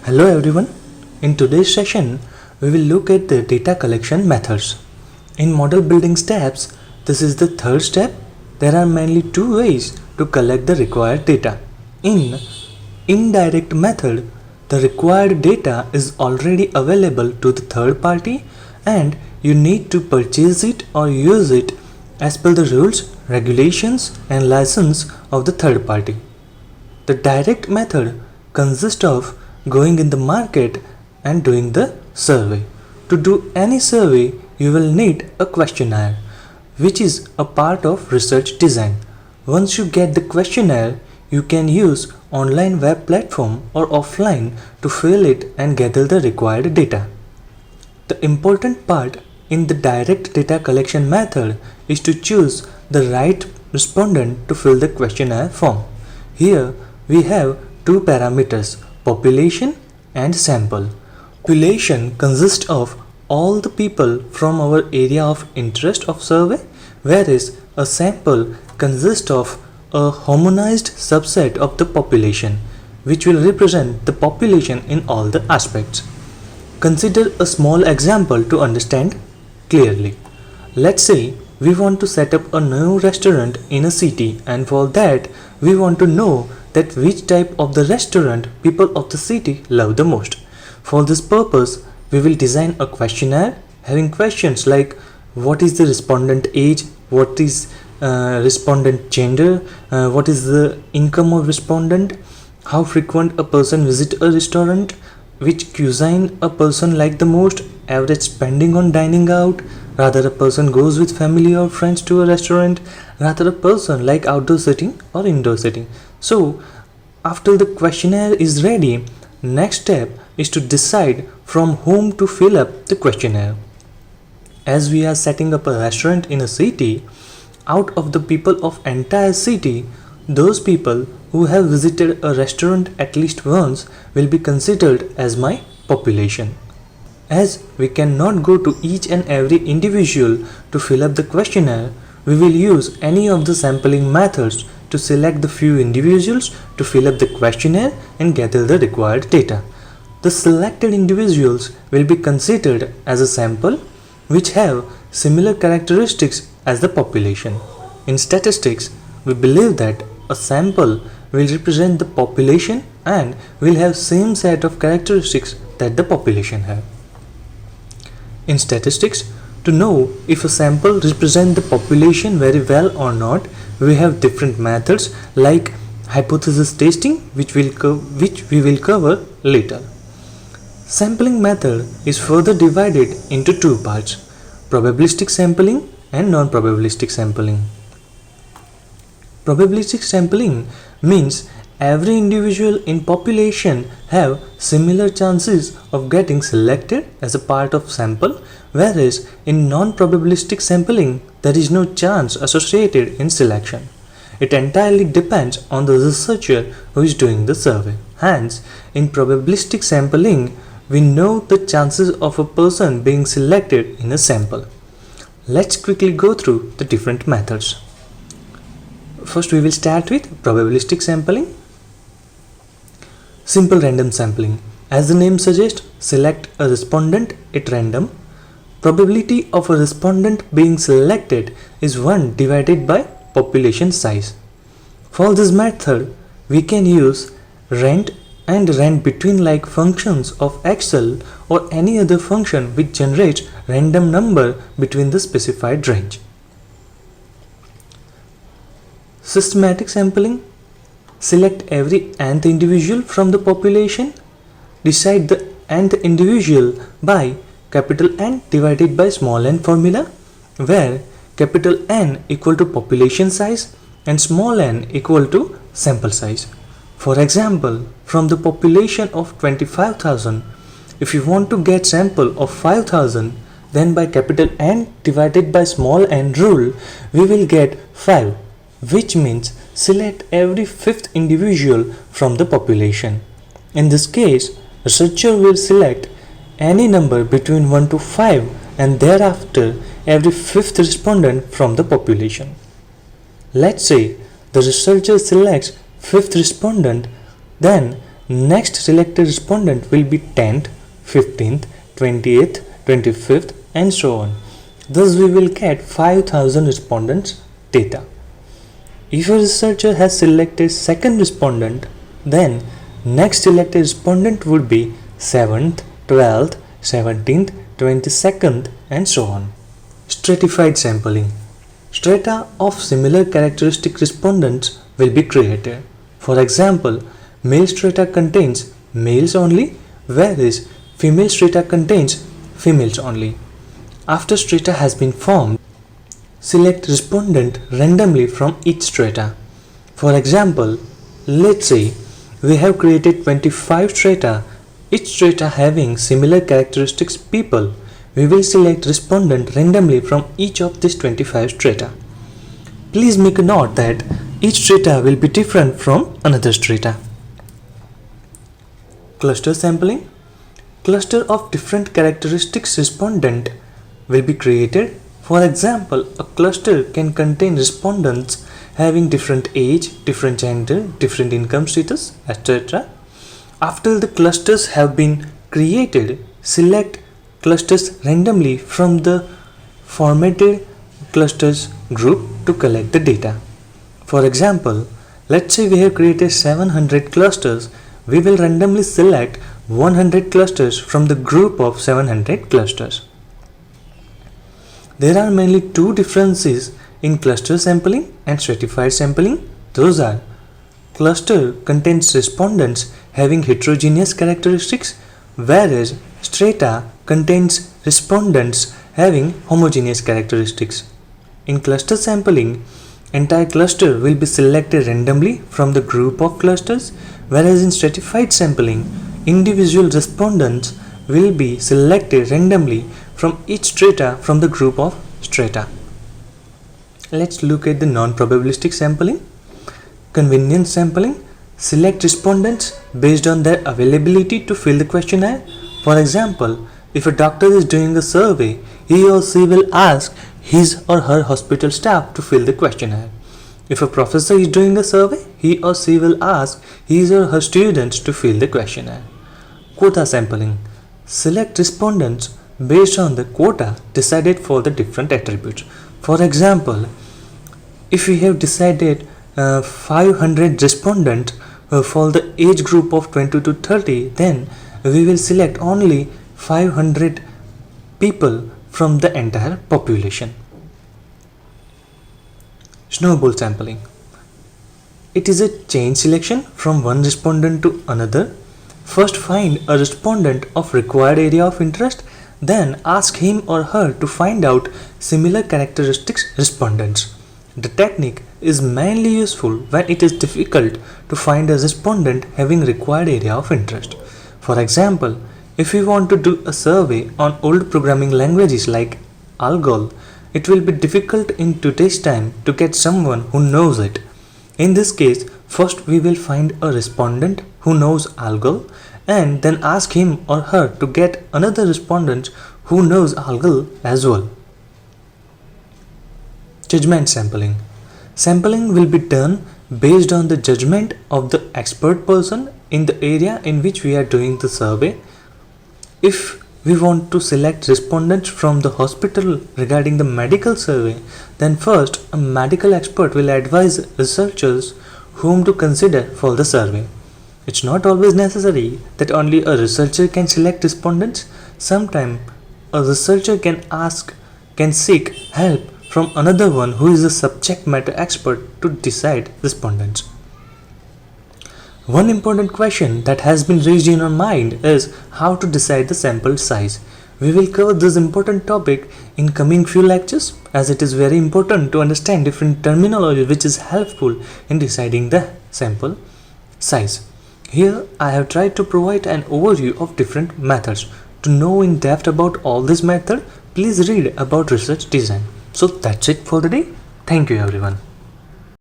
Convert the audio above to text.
Hello everyone. In today's session, we will look at the data collection methods. In model building steps, this is the third step. There are mainly two ways to collect the required data. In indirect method, the required data is already available to the third party and you need to purchase it or use it as per the rules, regulations and license of the third party. The direct method consists of going in the market and doing the survey. To do any survey, you will need a questionnaire, which is a part of research design. Once you get the questionnaire, you can use online web platform or offline to fill it and gather the required data. The important part in the direct data collection method is to choose the right respondent to fill the questionnaire form. Here we have two parameters, population and sample. Population consists of all the people from our area of interest of survey, whereas a sample consists of a homogenized subset of the population, which will represent the population in all the aspects. Consider a small example to understand clearly. Let's say we want to set up a new restaurant in a city, and for that we want to know that which type of the restaurant people of the city love the most. For this purpose, we will design a questionnaire having questions like what is the respondent age, what is respondent gender, what is the income of respondent, how frequent a person visit a restaurant, which cuisine a person like the most, average spending on dining out, rather a person goes with family or friends to a restaurant, rather a person like outdoor sitting or indoor sitting. So after the questionnaire is ready, next step is to decide from whom to fill up the questionnaire. As we are setting up a restaurant in a city, out of the people of entire city, those people who have visited a restaurant at least once will be considered as my population. As we cannot go to each and every individual to fill up the questionnaire, we will use any of the sampling methods to select the few individuals to fill up the questionnaire and gather the required data. The selected individuals will be considered as a sample which have similar characteristics as the population. In statistics, we believe that a sample will represent the population and will have same set of characteristics that the population have. In statistics, to know if a sample represents the population very well or not, we have different methods like hypothesis testing, which we will cover later. Sampling method is further divided into two parts, probabilistic sampling and non-probabilistic sampling. Probabilistic sampling means every individual in population have similar chances of getting selected as a part of sample, whereas in non-probabilistic sampling there is no chance associated in selection. It entirely depends on the researcher who is doing the survey. Hence, in probabilistic sampling, we know the chances of a person being selected in a sample. Let's quickly go through the different methods. First, we will start with probabilistic sampling. Simple random sampling. As the name suggests, select a respondent at random. Probability of a respondent being selected is 1 divided by population size. For this method, we can use rand and rand between like functions of Excel or any other function which generates random number between the specified range. Systematic sampling. Select every nth individual from the population. Decide the nth individual by capital N divided by small n formula, where capital N equal to population size and small n equal to sample size. For example, from the population of 25,000, if you want to get sample of 5,000, then by capital N divided by small n rule, we will get 5, which means select every fifth individual from the population. In this case, researcher will select any number between 1 to 5 and thereafter every fifth respondent from the population. Let's say the researcher selects fifth respondent, then Next selected respondent will be 10th, 15th, 28th, 25th and so on. Thus we will get 5000 respondents data. If a researcher has selected second respondent, then next selected respondent would be 7th, 12th, 17th, 22nd and so on. Stratified sampling. Strata of similar characteristic respondents will be created. For example, male strata contains males only, whereas female strata contains females only. After strata has been formed, select respondent randomly from each strata. For example, let's say we have created 25 strata, each strata having similar characteristics people. We will select respondent randomly from each of these 25 strata. Please make a note that each strata will be different from another strata. Cluster sampling. Cluster of different characteristics respondent will be created. For example, a cluster can contain respondents having different age, different gender, different income status, etc. After the clusters have been created, select clusters randomly from the formatted clusters group to collect the data. For example, let's say we have created 700 clusters. We will randomly select 100 clusters from the group of 700 clusters. There are mainly two differences in cluster sampling and stratified sampling. Those are, cluster contains respondents having heterogeneous characteristics, whereas strata contains respondents having homogeneous characteristics. In cluster sampling, entire cluster will be selected randomly from the group of clusters, whereas in stratified sampling, individual respondents will be selected randomly from each strata from the group of strata. Let's look at the non-probabilistic sampling. Convenience sampling. Select respondents based on their availability to fill the questionnaire. For example, if a doctor is doing a survey, he or she will ask his or her hospital staff to fill the questionnaire. If a professor is doing a survey, he or she will ask his or her students to fill the questionnaire. Quota sampling. Select respondents based on the quota decided for the different attributes. For example, if we have decided 500 respondents for the age group of 20 to 30, then we will select only 500 people from the entire population. Snowball sampling. It is a chain selection from one respondent to another. First find a respondent of required area of interest, then ask him or her to find out similar characteristics respondents. The technique is mainly useful when it is difficult to find a respondent having required area of interest. For example, if we want to do a survey on old programming languages like ALGOL, it will be difficult in today's time to get someone who knows it. In this case, first we will find a respondent who knows ALGOL and then ask him or her to get another respondent who knows ALGOL as well. Judgment sampling. Sampling will be done based on the judgment of the expert person in the area in which we are doing the survey. If we want to select respondents from the hospital regarding the medical survey, then first a medical expert will advise researchers whom to consider for the survey. It's not always necessary that only a researcher can select respondents. Sometimes a researcher can seek help from another one who is a subject matter expert to decide respondents. One important question that has been raised in our mind is how to decide the sample size. We will cover this important topic in coming few lectures, as it is very important to understand different terminology which is helpful in deciding the sample size. Here I have tried to provide an overview of different methods. To know in depth about all these methods, please read about research design. So that's it for the day. Thank you everyone.